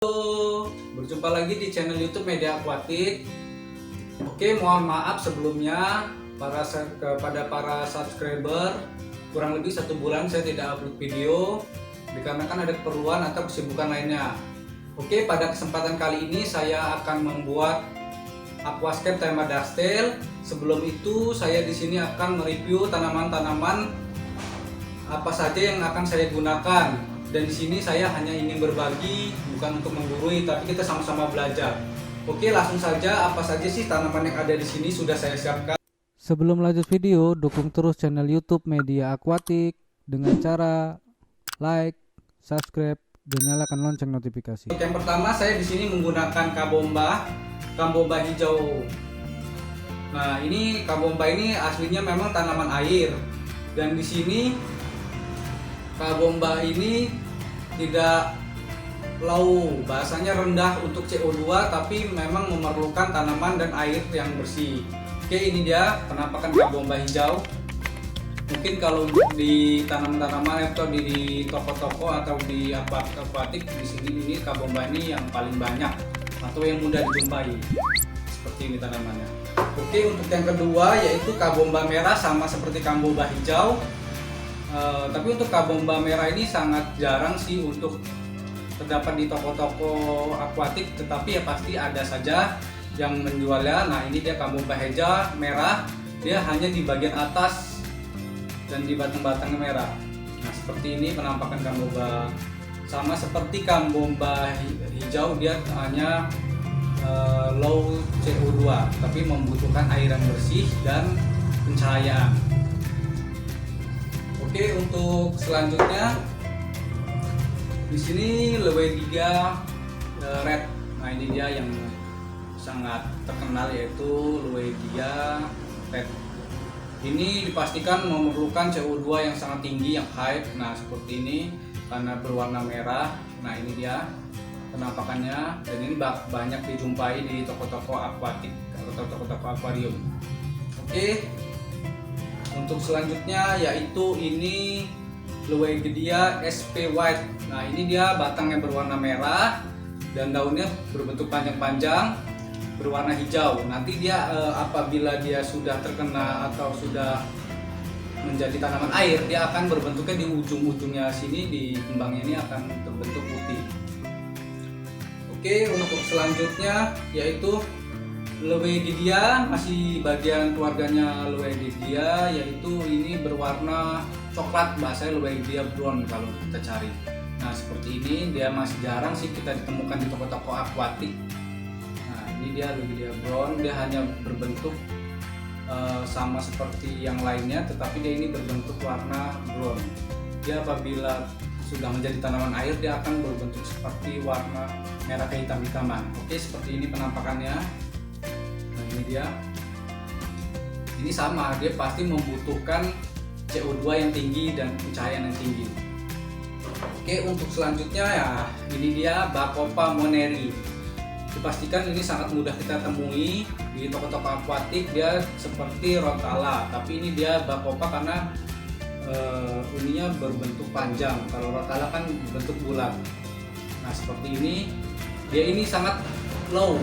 Halo, berjumpa lagi di channel YouTube Media Aquatic. Oke, mohon maaf sebelumnya kepada para subscriber. Kurang lebih 1 bulan saya tidak upload video dikarenakan ada keperluan atau kesibukan lainnya. Oke, pada kesempatan kali ini saya akan membuat aquascape tema Dustel. Sebelum itu saya di sini akan mereview tanaman-tanaman apa saja yang akan saya gunakan. Dan di sini saya hanya ingin berbagi, bukan untuk menggurui, tapi kita sama-sama belajar. Oke, langsung saja, apa saja sih tanaman yang ada di sini sudah saya siapkan. Sebelum lanjut video, dukung terus channel YouTube Media Aquatic dengan cara like, subscribe, dan nyalakan lonceng notifikasi. Untuk yang pertama, saya di sini menggunakan kambomba hijau. Nah, ini kambomba ini aslinya memang tanaman air, dan di sini kambomba ini tidak low, bahasanya rendah untuk CO2, tapi memang memerlukan tanaman dan air yang bersih. Oke, ini dia penampakan kambomba hijau. Mungkin kalau di tanaman-tanaman atau di toko-toko atau di aquatic, di sini ini kambomba ini yang paling banyak atau yang mudah dijumpai. Seperti ini tanamannya. Oke, untuk yang kedua yaitu kambomba merah, sama seperti kambomba hijau. Tapi untuk kambomba merah ini sangat jarang sih untuk terdapat di toko-toko akuatik, tetapi ya pasti ada saja yang menjualnya. Nah, ini dia kambomba hijau merah, dia hanya di bagian atas dan di batang-batangnya merah. Nah, seperti ini penampakan kambomba. Sama seperti kambomba hijau, dia hanya low CO2, tapi membutuhkan air yang bersih dan pencahayaan. Oke, untuk selanjutnya di sini Loewidia red. Nah, ini dia yang sangat terkenal yaitu Loewidia red. Ini dipastikan memerlukan CO2 yang sangat tinggi, yang high. Nah, seperti ini karena berwarna merah. Nah, ini dia penampakannya, dan ini banyak dijumpai di toko-toko akuatik atau toko-toko akuarium. Oke. Untuk selanjutnya yaitu ini Loewidia SP White. Nah, ini dia batangnya berwarna merah dan daunnya berbentuk panjang-panjang berwarna hijau. Nanti dia apabila dia sudah terkena atau sudah menjadi tanaman air, dia akan berbentuknya di ujung-ujungnya sini, di kembangnya ini akan terbentuk putih. Oke, untuk selanjutnya yaitu Loewidia, masih bagian keluarganya Loewidia, yaitu ini berwarna coklat, bahasanya Loewidia brown kalau kita cari. Nah, seperti ini, dia masih jarang sih kita ditemukan di toko-toko akuatik. Nah, ini dia Loewidia brown, dia hanya berbentuk sama seperti yang lainnya, tetapi dia ini berbentuk warna brown. Dia apabila sudah menjadi tanaman air, dia akan berbentuk seperti warna merah kehitam-hitaman. Oke, seperti ini penampakannya. Ini dia, ini sama, dia pasti membutuhkan CO2 yang tinggi dan pencahayaan yang tinggi. Oke, untuk selanjutnya ya ini dia Bacopa moneri. Dipastikan ini sangat mudah kita temui di toko-toko akuatik. Dia seperti Rotala, tapi ini dia Bacopa karena ininya berbentuk panjang. Kalau Rotala kan berbentuk bulat. Nah, seperti ini, dia ini sangat low,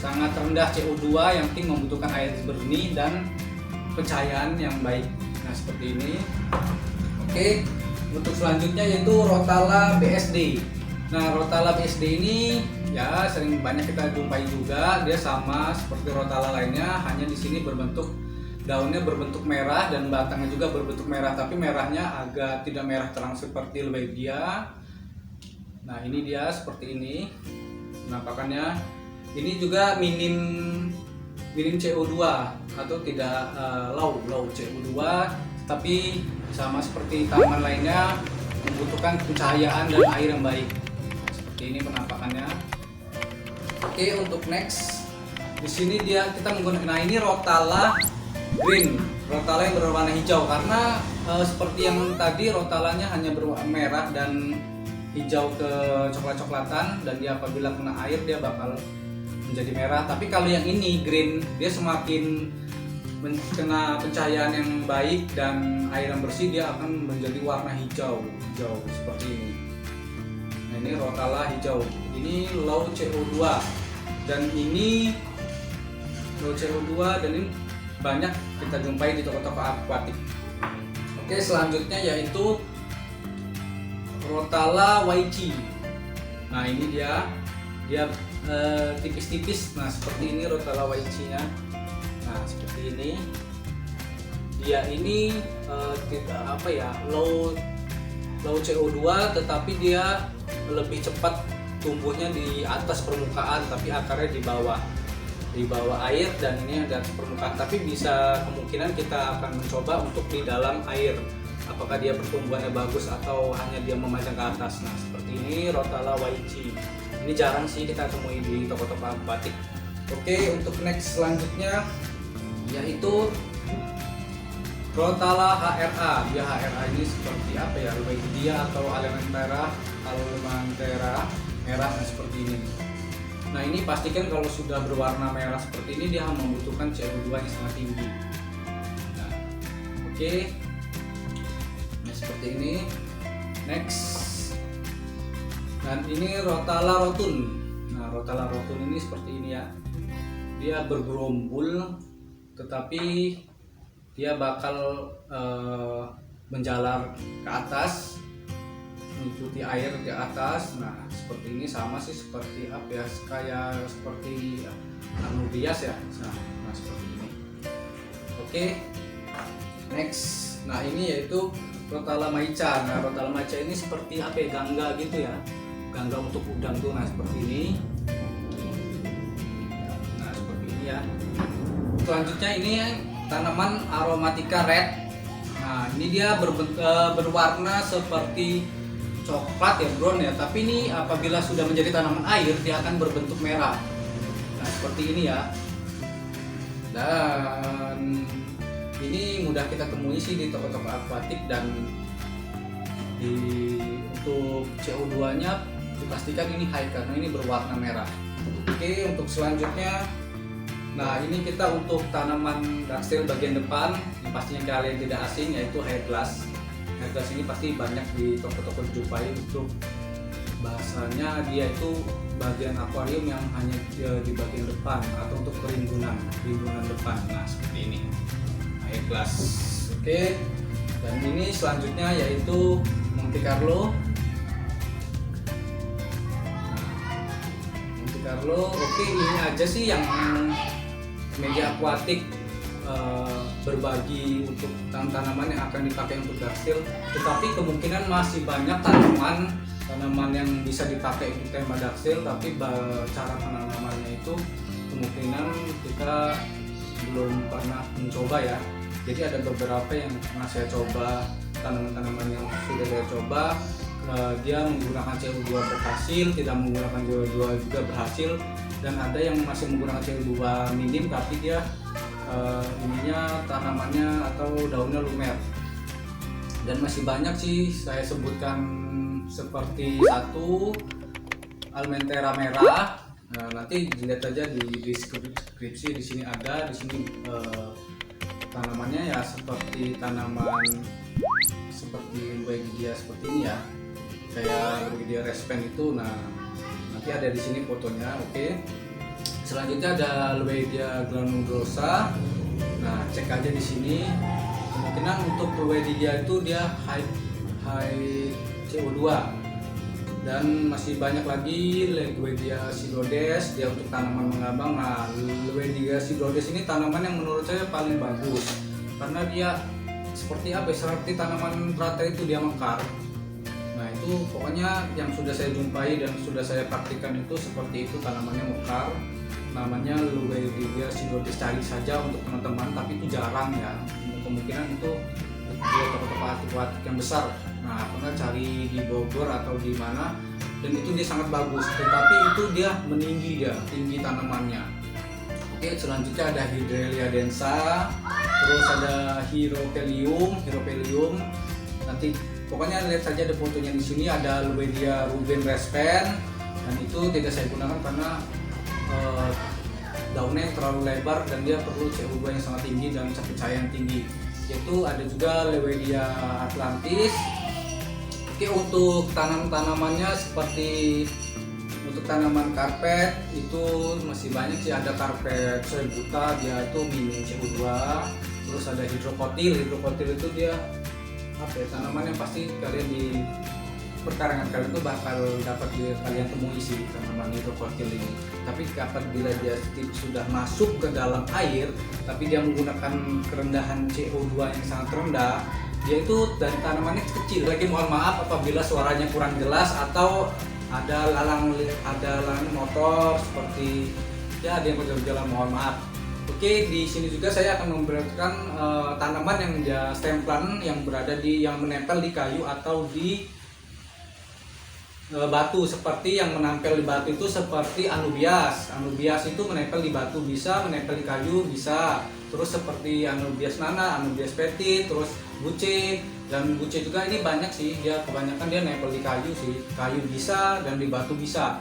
sangat rendah CO2, yang penting membutuhkan air bersih dan pencahayaan yang baik. Nah, seperti ini. Oke, untuk selanjutnya yaitu Rotala BSD. Nah, Rotala BSD ini ya sering banyak kita jumpai juga. Dia sama seperti Rotala lainnya, hanya di sini daunnya berbentuk merah dan batangnya juga berbentuk merah, tapi merahnya agak tidak merah terang seperti Loewidia. Nah, ini dia seperti ini penampakannya. Ini juga minim CO2 atau tidak low CO2, tapi sama seperti tanaman lainnya membutuhkan pencahayaan dan air yang baik. Seperti ini penampakannya. Oke, untuk next di sini kita menggunakan, nah ini Rotala green, Rotala yang berwarna hijau, karena seperti yang tadi Rotalanya hanya berwarna merah dan hijau ke coklat-coklatan, dan dia apabila kena air dia bakal menjadi merah. Tapi kalau yang ini green, dia semakin kena pencahayaan yang baik dan air yang bersih, dia akan menjadi warna hijau seperti ini. Nah, ini Rotala hijau. ini low CO2 dan ini low CO2 dan ini banyak kita jumpai di toko-toko akuatik. Oke, selanjutnya yaitu Rotala YG. Nah ini dia tipis-tipis. Nah seperti ini Rotala YG-nya. Nah seperti ini. Dia ini tidak low CO2, tetapi dia lebih cepat tumbuhnya di atas permukaan, tapi akarnya di bawah air, dan ini ada permukaan. Tapi bisa kemungkinan kita akan mencoba untuk di dalam air. Apakah dia pertumbuhannya bagus atau hanya dia memanjang ke atas. Nah seperti ini Rotala YG. Ini jarang sih kita temui di toko-toko akuatik. Oke, untuk next selanjutnya yaitu Rotala HRA. Dia HRA ini seperti Loewidia atau Alemanthera merah, seperti ini. Nah ini pastikan kalau sudah berwarna merah seperti ini dia membutuhkan CO2 yang sangat tinggi. Nah, oke. Nah seperti ini. Next. Dan ini Rotala Rotun. Nah Rotala Rotun ini seperti ini ya. Dia bergerombul, tetapi dia bakal menjalar ke atas, mengikuti air ke atas. Nah seperti ini sama sih seperti kayak seperti anubias ya. Nah seperti ini. Oke, next. Nah ini yaitu Rotala Maica. Nah Rotala Maica ini seperti gangga gitu ya, gangga untuk udang tuh. Nah seperti ini. Nah seperti ini ya. Selanjutnya ini tanaman Aromatica Red. Nah ini dia berwarna seperti coklat ya, brown ya, tapi ini apabila sudah menjadi tanaman air dia akan berbentuk merah. Nah seperti ini ya. Dan ini mudah kita temui sih di toko-toko akuatik, dan untuk CO2 nya dipastikan ini high karena ini berwarna merah. Oke, untuk selanjutnya, nah ini kita untuk tanaman Duxtail bagian depan yang pastinya kalian tidak asing, yaitu hair glass. Hair glass ini pasti banyak di toko-toko dijumpai. Untuk bahasanya dia itu bagian akuarium yang hanya di bagian depan atau untuk rimbunan depan. Nah seperti ini hair glass. Oke, dan ini selanjutnya yaitu Monte Carlo. Monte Carlo, oke, ini aja sih yang media akuatik berbagi untuk tanaman yang akan dipakai untuk Duxtail, tetapi kemungkinan masih banyak tanaman yang bisa dipakai untuk tema Duxtail, tapi cara penanamannya itu kemungkinan kita belum pernah mencoba ya. Jadi ada beberapa yang pernah saya coba, tanaman-tanaman yang sudah saya coba, dia menggunakan CO2 berhasil, tidak menggunakan CO2 juga berhasil, dan ada yang masih menggunakan CO2 minim tapi dia tanamannya atau daunnya lumer. Dan masih banyak sih saya sebutkan, seperti satu Alemanthera merah. Nah, nanti dilihat aja di deskripsi, di sini ada, di sini tanamannya ya seperti tanaman seperti Loewidia seperti ini ya, kayak Loewidia respen itu. Nah nanti ada di sini fotonya. Oke. Selanjutnya ada Loewidia granulosa. Nah cek aja di sini. Kemungkinan untuk Loewidia itu dia high CO2. Dan masih banyak lagi Loewidia silodes, dia untuk tanaman mengambang. Nah Loewidia silodes ini tanaman yang menurut saya paling bagus karena dia seperti tanaman teratai itu dia mekar. Nah itu pokoknya yang sudah saya jumpai dan sudah saya praktikkan itu seperti itu, tanamannya mekar. Namanya Loewidia silodes, cari saja untuk teman-teman, tapi itu jarang ya. Kemungkinan itu dia toko-toko akuatik yang besar. Nah pernah cari di Bogor atau di mana, dan itu dia sangat bagus, tetapi itu dia tinggi tanamannya. Oke, selanjutnya ada Hydrelia densa, terus ada Hierophilium. Nanti pokoknya lihat saja ada fotonya di sini. Ada Loewidia Ruben respen, dan itu tidak saya gunakan karena daunnya yang terlalu lebar dan dia perlu CO2 yang sangat tinggi dan cahaya yang tinggi. Yaitu ada juga Loewidia atlantis. Oke, untuk tanamannya seperti Untuk tanaman karpet itu masih banyak sih, ada karpet soy buta, dia itu minim CO2. Terus ada hidrokotil itu dia apa ya, tanaman yang pasti kalian di perkarangan kalian itu bakal dapat kalian temui sih tanaman hidrokotil ini. Tapi apabila dia sudah masuk ke dalam air, tapi dia menggunakan kerendahan CO2 yang sangat rendah, dia itu dari tanamannya kecil. Lagi mohon maaf apabila suaranya kurang jelas atau ada lalang motor seperti ya ada yang berjalan, mohon maaf. Oke, di sini juga saya akan memperlihatkan tanaman yang stem plant yang menempel di kayu atau di batu. Seperti yang menempel di batu itu seperti anubias itu menempel di batu bisa, menempel di kayu bisa. Terus seperti anubias nana, anubias petit, terus buce, dan buce juga ini banyak sih, dia kebanyakan dia nempel di kayu sih, kayu bisa dan di batu bisa.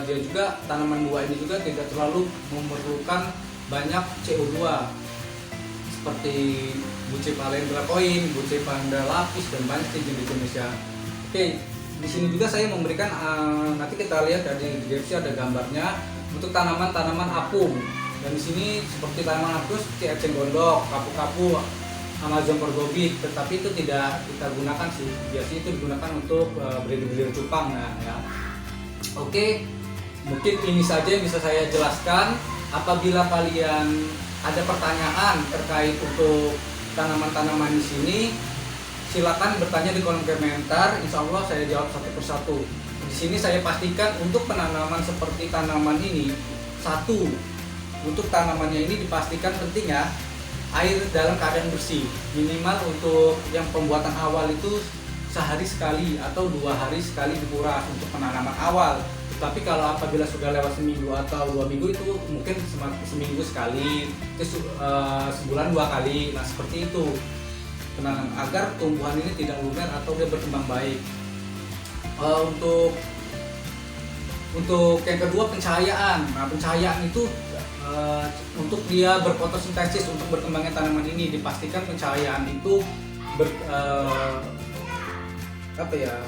Dia juga tanaman buah ini juga tidak terlalu memerlukan banyak CO2 seperti buce palendra koin, buce palendra lapis, dan banyak jenis-jenisnya. Oke, di sini juga saya memberikan nanti kita lihat di deskripsi ada gambarnya untuk tanaman-tanaman apung. Dan di sini seperti tanaman apung seperti eceng gondok, kapu-kapu, Amazon pergobit, tetapi itu tidak kita gunakan sih. Biasanya itu digunakan untuk breeder cupang ya. Oke, mungkin ini saja yang bisa saya jelaskan. Apabila kalian ada pertanyaan terkait untuk tanaman-tanaman di sini, silakan bertanya di kolom komentar. Insya Allah saya jawab satu persatu. Di sini saya pastikan untuk penanaman seperti tanaman ini, satu, untuk tanamannya ini dipastikan penting ya, air dalam keadaan bersih. Minimal untuk yang pembuatan awal itu sehari sekali atau 2 hari sekali dikuras untuk penanaman awal. Tetapi kalau apabila sudah lewat seminggu atau 2 minggu itu mungkin seminggu sekali, itu sebulan 2 kali. Nah seperti itu penanaman agar tumbuhan ini tidak lumer atau dia berkembang baik. Untuk yang kedua pencahayaan. Nah pencahayaan itu untuk dia berfotosintesis, untuk berkembangnya tanaman ini dipastikan pencahayaan itu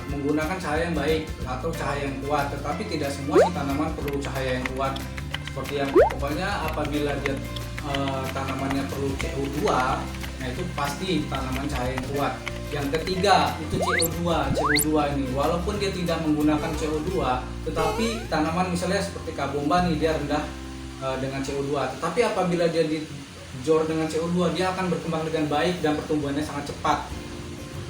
menggunakan cahaya yang baik atau cahaya yang kuat. Tetapi tidak semua sih tanaman perlu cahaya yang kuat. Seperti yang pokoknya apabila dia tanamannya perlu CO2, nah itu pasti tanaman cahaya yang kuat. Yang ketiga itu CO2 ini walaupun dia tidak menggunakan CO2, tetapi tanaman misalnya seperti kabomba nih dia rendah dengan CO2, tetapi apabila dia dijor dengan CO2 dia akan berkembang dengan baik dan pertumbuhannya sangat cepat.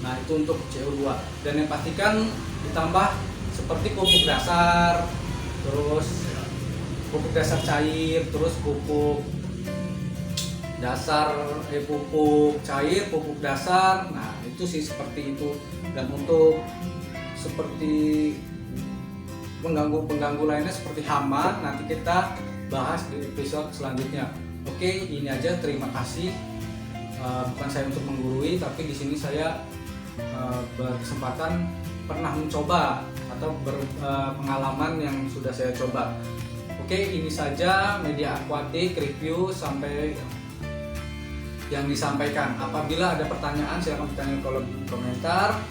Nah itu untuk CO2. Dan yang pastikan ditambah seperti pupuk dasar, terus pupuk dasar cair, terus pupuk cair, pupuk dasar. Nah itu sih seperti itu. Dan untuk seperti pengganggu lainnya seperti hama, nanti kita bahas di episode selanjutnya. Oke, ini aja, terima kasih. Bukan saya untuk menggurui, tapi di sini saya berkesempatan pernah mencoba atau berpengalaman yang sudah saya coba. Oke, ini saja media akuatik review sampai yang disampaikan. Apabila ada pertanyaan silahkan bertanya di kolom komentar.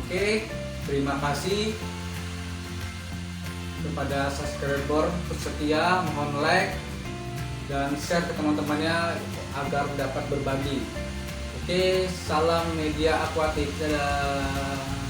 Oke, terima kasih kepada subscriber setia, mohon like dan share ke teman-temannya agar dapat berbagi. Oke, salam media akuatik. Dadah.